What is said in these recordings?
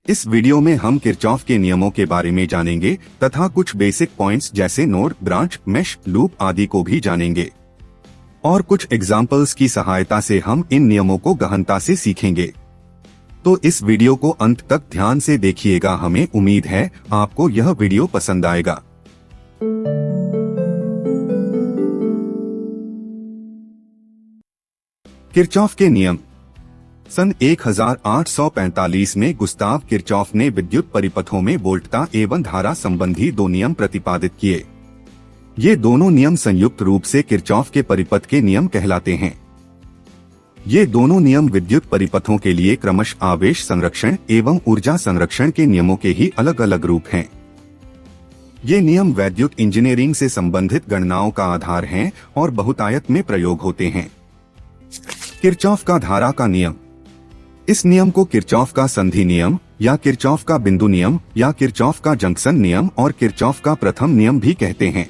इस वीडियो में हम किरचॉफ के नियमों के बारे में जानेंगे तथा कुछ बेसिक पॉइंट्स जैसे नोड, ब्रांच, मेश, लूप आदि को भी जानेंगे और कुछ एग्जाम्पल्स की सहायता से हम इन नियमों को गहनता से सीखेंगे। तो इस वीडियो को अंत तक ध्यान से देखिएगा। हमें उम्मीद है आपको यह वीडियो पसंद आएगा। किरचॉफ के नियम। सन 1845 में गुस्ताव किरचॉफ ने विद्युत परिपथों में वोल्टता एवं धारा संबंधी दो नियम प्रतिपादित किए। ये दोनों नियम संयुक्त रूप से किरचॉफ के परिपथ के नियम कहलाते हैं। ये दोनों नियम विद्युत परिपथों के लिए क्रमशः आवेश संरक्षण एवं ऊर्जा संरक्षण के नियमों के ही अलग अलग रूप हैं। ये नियम वैद्युत इंजीनियरिंग से संबंधित गणनाओं का आधार हैं और बहुतायत में प्रयोग होते हैं। किरचॉफ का धारा का नियम। इस नियम को किरचॉफ का संधि नियम या किरचॉफ का बिंदु नियम या किरचॉफ का जंक्शन नियम और किरचॉफ का प्रथम नियम भी कहते हैं।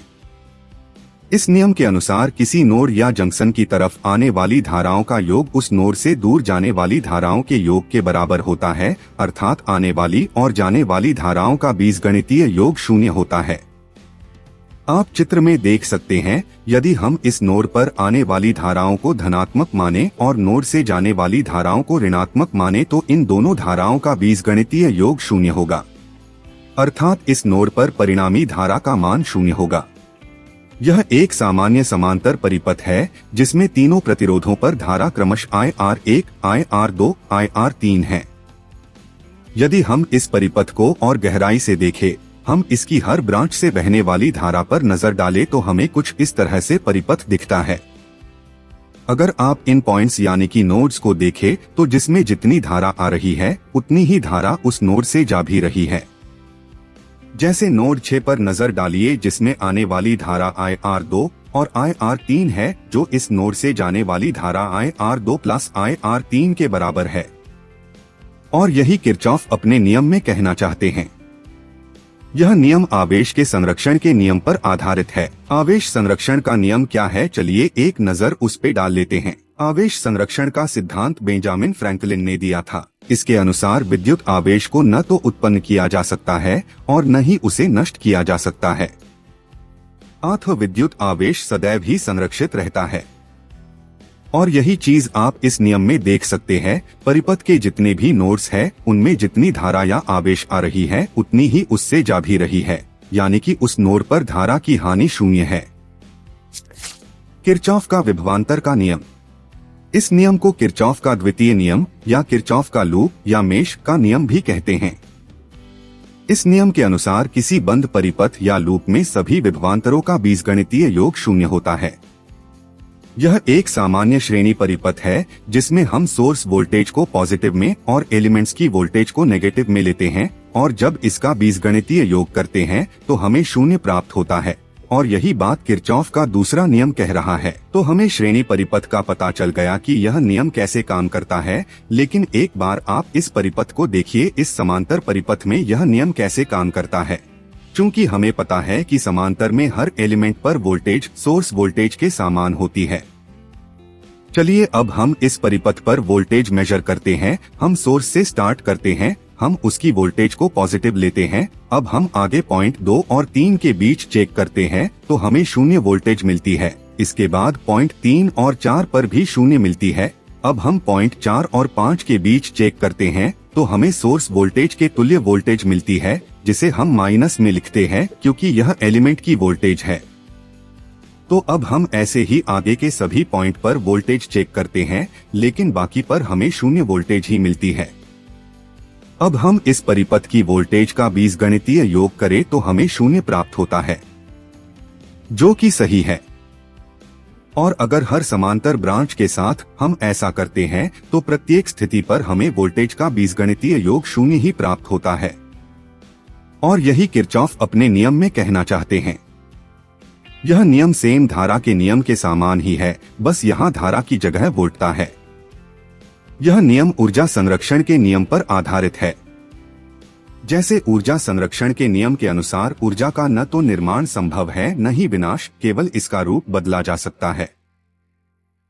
इस नियम के अनुसार किसी नोड या जंक्शन की तरफ आने वाली धाराओं का योग उस नोड से दूर जाने वाली धाराओं के योग के बराबर होता है, अर्थात आने वाली और जाने वाली धाराओं का बीजगणितीय योग 0 होता है। आप चित्र में देख सकते हैं, यदि हम इस नोड पर आने वाली धाराओं को धनात्मक माने और नोड से जाने वाली धाराओं को ऋणात्मक माने तो इन दोनों धाराओं का बीजगणितीय योग 0 होगा, अर्थात इस नोड पर परिणामी धारा का मान 0 होगा। यह एक सामान्य समांतर परिपथ है जिसमें तीनों प्रतिरोधों पर धारा क्रमशः IR1, IR2, IR3 है। यदि हम इस परिपथ को और गहराई से देखें, हम इसकी हर ब्रांच से बहने वाली धारा पर नजर डालें तो हमें कुछ इस तरह से परिपथ दिखता है। अगर आप इन पॉइंट्स यानी कि नोड्स को देखें तो जिसमें जितनी धारा आ रही है उतनी ही धारा उस नोड से जा भी रही है। जैसे नोड 6 पर नजर डालिए जिसमें आने वाली धारा IR2 और IR3 है, जो इस नोड से जाने वाली धारा IR2 प्लस IR3 के बराबर है। और यही किरचॉफ अपने नियम में कहना चाहते हैं। यह नियम आवेश के संरक्षण के नियम पर आधारित है। आवेश संरक्षण का नियम क्या है, चलिए एक नजर उस पे डाल लेते हैं। आवेश संरक्षण का सिद्धांत बेंजामिन फ्रैंकलिन ने दिया था। इसके अनुसार विद्युत आवेश को न तो उत्पन्न किया जा सकता है और न ही उसे नष्ट किया जा सकता है, अतः विद्युत आवेश सदैव ही संरक्षित रहता है। और यही चीज आप इस नियम में देख सकते हैं। परिपथ के जितने भी नोड्स हैं, उनमें जितनी धारा या आवेश आ रही है उतनी ही उससे जा भी रही है, यानी कि उस नोड पर धारा की हानि 0 है। किरचॉफ का विभवांतर का नियम। इस नियम को किरचॉफ का द्वितीय नियम या किरचॉफ का लूप या मेश का नियम भी कहते हैं। इस नियम के अनुसार किसी बंद परिपथ या लूप में सभी विभवांतरों का बीजगणितीय योग 0 होता है। यह एक सामान्य श्रेणी परिपथ है जिसमें हम सोर्स वोल्टेज को पॉजिटिव में और एलिमेंट्स की वोल्टेज को नेगेटिव में लेते हैं और जब इसका बीजगणितीय योग करते हैं तो हमें 0 प्राप्त होता है। और यही बात किरचॉफ का दूसरा नियम कह रहा है। तो हमें श्रेणी परिपथ का पता चल गया कि यह नियम कैसे काम करता है, लेकिन एक बार आप इस परिपथ को देखिए। इस समांतर परिपथ में यह नियम कैसे काम करता है। चूंकि हमें पता है कि समांतर में हर एलिमेंट पर वोल्टेज सोर्स वोल्टेज के समान होती है। चलिए अब हम इस परिपथ पर वोल्टेज मेजर करते हैं। हम सोर्स से स्टार्ट करते हैं, हम उसकी वोल्टेज को पॉजिटिव लेते हैं। अब हम आगे पॉइंट 2 और 3 के बीच चेक करते हैं तो हमें 0 वोल्टेज मिलती है। इसके बाद पॉइंट 3 और 4 पर भी 0 मिलती है। अब हम पॉइंट 4 और 5 के बीच चेक करते हैं तो हमें सोर्स वोल्टेज के तुल्य वोल्टेज मिलती है, जिसे हम माइनस में लिखते हैं क्योंकि यह एलिमेंट की वोल्टेज है। तो अब हम ऐसे ही आगे के सभी पॉइंट पर वोल्टेज चेक करते हैं, लेकिन बाकी पर हमें 0 वोल्टेज ही मिलती है। अब हम इस परिपथ की वोल्टेज का बीजगणितीय योग करें तो हमें 0 प्राप्त होता है, जो कि सही है। और अगर हर समांतर ब्रांच के साथ हम ऐसा करते हैं तो प्रत्येक स्थिति पर हमें वोल्टेज का बीजगणितीय योग 0 ही प्राप्त होता है। और यही किरचॉफ अपने नियम में कहना चाहते हैं। यह नियम सेम धारा के नियम के समान ही है, बस यहाँ धारा की जगह वोल्टता है। यह नियम ऊर्जा संरक्षण के नियम पर आधारित है। जैसे ऊर्जा संरक्षण के नियम के अनुसार ऊर्जा का न तो निर्माण संभव है न ही विनाश, केवल इसका रूप बदला जा सकता है,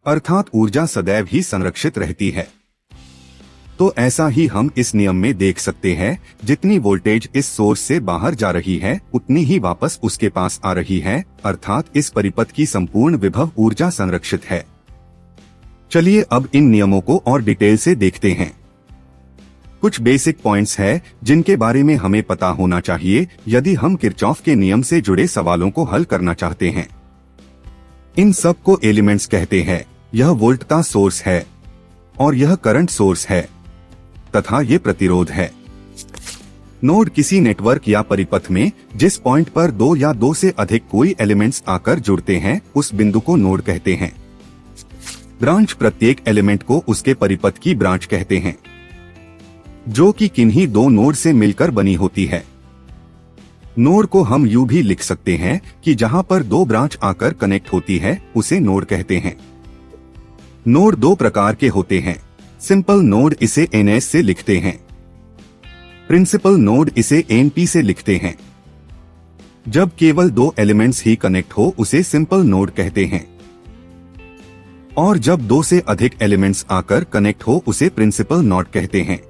अर्थात ऊर्जा सदैव ही संरक्षित रहती है। तो ऐसा ही हम इस नियम में देख सकते हैं, जितनी वोल्टेज इस सोर्स से बाहर जा रही है उतनी ही वापस उसके पास आ रही है, अर्थात इस परिपथ की संपूर्ण विभव ऊर्जा संरक्षित है। चलिए अब इन नियमों को और डिटेल से देखते हैं। कुछ बेसिक पॉइंट्स है जिनके बारे में हमें पता होना चाहिए यदि हम किरचॉफ के नियम से जुड़े सवालों को हल करना चाहते हैं। इन सब को एलिमेंट्स कहते हैं। यह वोल्ट का सोर्स है और यह करंट सोर्स है तथा ये प्रतिरोध है। नोड किसी नेटवर्क या परिपथ में जिस पॉइंट पर दो या दो से अधिक कोई एलिमेंट्स आकर जुड़ते हैं उस बिंदु को नोड कहते हैं। ब्रांच प्रत्येक एलिमेंट को उसके परिपथ की ब्रांच कहते हैं, जो कि किन्हीं दो नोड से मिलकर बनी होती है। नोड को हम यूं भी लिख सकते हैं कि जहां पर दो ब्रांच आकर कनेक्ट होती है उसे नोड कहते हैं। नोड दो प्रकार के होते हैं। सिंपल नोड इसे NS से लिखते हैं, प्रिंसिपल नोड इसे NP से लिखते हैं। जब केवल दो एलिमेंट्स ही कनेक्ट हो उसे सिंपल नोड कहते हैं, और जब दो से अधिक एलिमेंट्स आकर कनेक्ट हो उसे प्रिंसिपल नोड कहते हैं।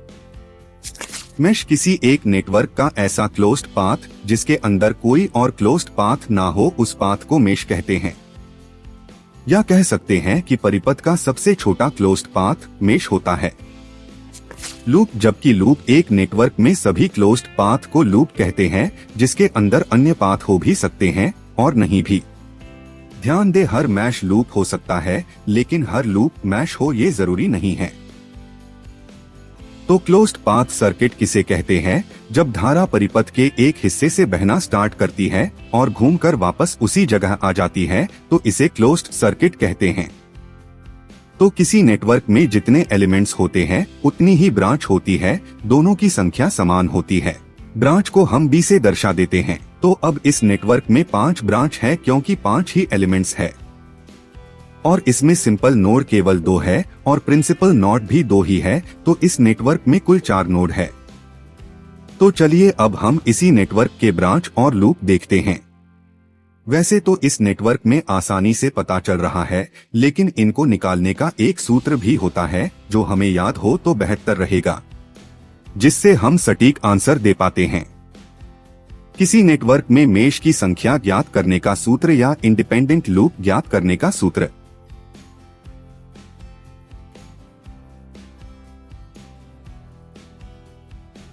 मेश किसी एक नेटवर्क का ऐसा क्लोज्ड पाथ जिसके अंदर कोई और क्लोज्ड पाथ ना हो उस पाथ को मेश कहते हैं, या कह सकते हैं कि परिपथ का सबसे छोटा क्लोज्ड पाथ मेश होता है। लूप, जबकि लूप एक नेटवर्क में सभी क्लोज्ड पाथ को लूप कहते हैं जिसके अंदर अन्य पाथ हो भी सकते हैं और नहीं भी। ध्यान दे, हर मैश लूप हो सकता है लेकिन हर लूप मैश हो ये जरूरी नहीं है। तो क्लोज्ड पाथ सर्किट किसे कहते हैं? जब धारा परिपथ के एक हिस्से से बहना स्टार्ट करती है और घूमकर वापस उसी जगह आ जाती है तो इसे क्लोज्ड सर्किट कहते हैं। तो किसी नेटवर्क में जितने एलिमेंट्स होते हैं उतनी ही ब्रांच होती है, दोनों की संख्या समान होती है। ब्रांच को हम B से दर्शा देते हैं। तो अब इस नेटवर्क में 5 ब्रांच है क्योंकि 5 ही एलिमेंट्स है, और इसमें सिंपल नोड केवल 2 है और प्रिंसिपल नोड भी 2 ही है, तो इस नेटवर्क में कुल 4 नोड है। तो चलिए अब हम इसी नेटवर्क के ब्रांच और लूप देखते हैं। वैसे तो इस नेटवर्क में आसानी से पता चल रहा है, लेकिन इनको निकालने का एक सूत्र भी होता है जो हमें याद हो तो बेहतर रहेगा, जिससे हम सटीक आंसर दे पाते हैं। किसी नेटवर्क में मेश की संख्या ज्ञात करने का सूत्र या इंडिपेंडेंट लूप ज्ञात करने का सूत्र।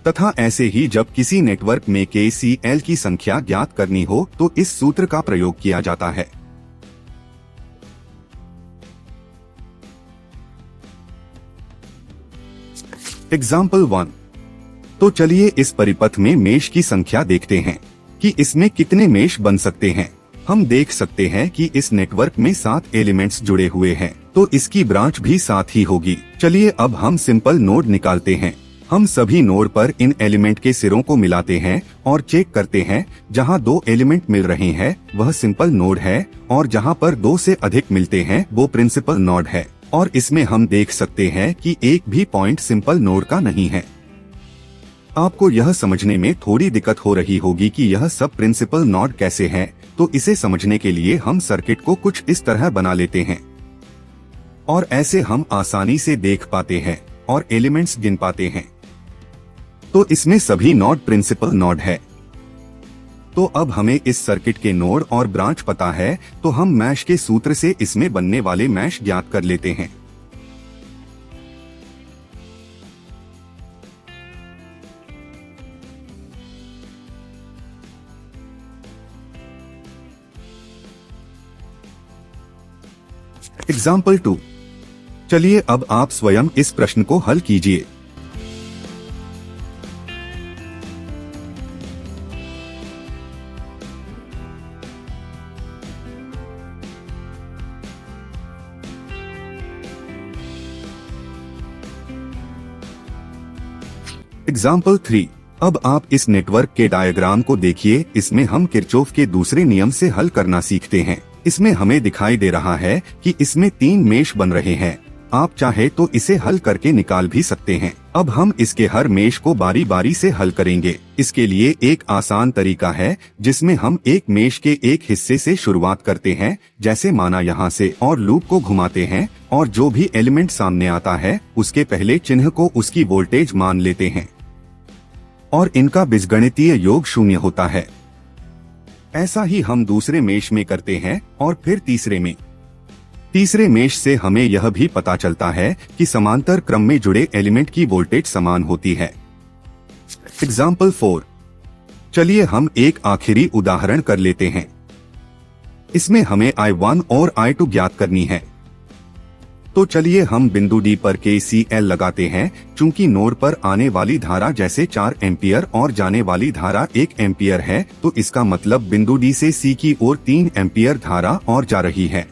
तथा ऐसे ही जब किसी नेटवर्क में KCL की संख्या ज्ञात करनी हो तो इस सूत्र का प्रयोग किया जाता है। एग्जाम्पल 1। तो चलिए इस परिपथ में मेश की संख्या देखते हैं कि इसमें कितने मेश बन सकते हैं। हम देख सकते हैं कि इस नेटवर्क में 7 एलिमेंट्स जुड़े हुए हैं, तो इसकी ब्रांच भी 7 ही होगी। चलिए अब हम सिंपल नोड निकालते हैं। हम सभी नोड पर इन एलिमेंट के सिरों को मिलाते हैं और चेक करते हैं। जहां 2 एलिमेंट मिल रहे हैं वह सिंपल नोड है, और जहां पर 2 से अधिक मिलते हैं वो प्रिंसिपल नोड है। और इसमें हम देख सकते हैं कि एक भी पॉइंट सिंपल नोड का नहीं है। आपको यह समझने में थोड़ी दिक्कत हो रही होगी कि यह सब प्रिंसिपल नोड कैसे है, तो इसे समझने के लिए हम सर्किट को कुछ इस तरह बना लेते हैं, और ऐसे हम आसानी से देख पाते हैं और एलिमेंट्स गिन पाते हैं। तो इसमें सभी नोड प्रिंसिपल नोड है। तो अब हमें इस सर्किट के नोड और ब्रांच पता है, तो हम मैश के सूत्र से इसमें बनने वाले मैश ज्ञात कर लेते हैं। एग्जाम्पल 2। चलिए अब आप स्वयं इस प्रश्न को हल कीजिए। एग्जाम्पल 3। अब आप इस नेटवर्क के डायग्राम को देखिए। इसमें हम किरचॉफ के दूसरे नियम से हल करना सीखते हैं। इसमें हमें दिखाई दे रहा है कि इसमें 3 मेश बन रहे हैं, आप चाहे तो इसे हल करके निकाल भी सकते हैं। अब हम इसके हर मेश को बारी बारी से हल करेंगे। इसके लिए एक आसान तरीका है जिसमें हम एक मेश के एक हिस्से से शुरुआत करते हैं, जैसे माना यहाँ से, और लूप को घुमाते हैं और जो भी एलिमेंट सामने आता है उसके पहले चिन्ह को उसकी वोल्टेज मान लेते हैं और इनका बीजगणितीय योग 0 होता है। ऐसा ही हम दूसरे मेश में करते हैं और फिर तीसरे में। तीसरे मेश से हमें यह भी पता चलता है कि समांतर क्रम में जुड़े एलिमेंट की वोल्टेज समान होती है। एग्जाम्पल 4। चलिए हम एक आखिरी उदाहरण कर लेते हैं। इसमें हमें I1 और I2 ज्ञात करनी है। तो चलिए हम बिंदु D पर KCL लगाते हैं। चूंकि नोड पर आने वाली धारा जैसे 4 एम्पियर और जाने वाली धारा 1 एम्पियर है, तो इसका मतलब बिंदु D से C की ओर 3 एम्पियर धारा और जा रही है।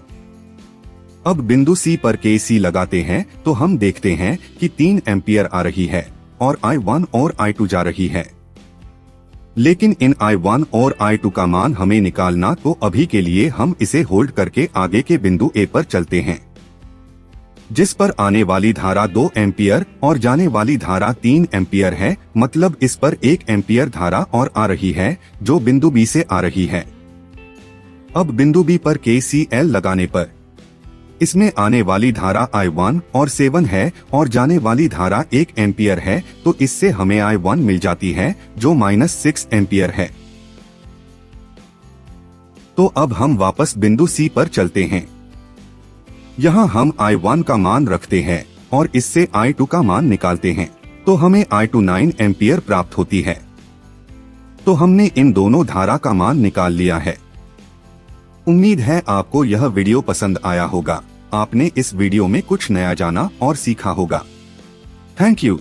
अब बिंदु C पर KC लगाते हैं तो हम देखते हैं कि 3 एम्पियर आ रही है और I1 और I2 जा रही है। लेकिन इन I1 और I2 का मान हमें निकालना, तो अभी के लिए हम इसे होल्ड करके आगे के बिंदु A पर चलते हैं, जिस पर आने वाली धारा 2 एम्पियर और जाने वाली धारा 3 एम्पियर है। मतलब इस पर 1 एम्पियर धारा और आ रही है जो बिंदु B से आ रही है। अब बिंदु B पर KCL लगाने पर इसमें आने वाली धारा I1 और 7 है और जाने वाली धारा 1 एम्पियर है, तो इससे हमें I1 मिल जाती है जो -6 एम्पियर है। तो अब हम वापस बिंदु C पर चलते हैं। यहाँ हम I1 का मान रखते हैं और इससे I2 का मान निकालते हैं, तो हमें I2 9 एम्पियर प्राप्त होती है। तो हमने इन दोनों धारा का मान निकाल लिया है। उम्मीद है आपको यह वीडियो पसंद आया होगा। आपने इस वीडियो में कुछ नया जाना और सीखा होगा। Thank you.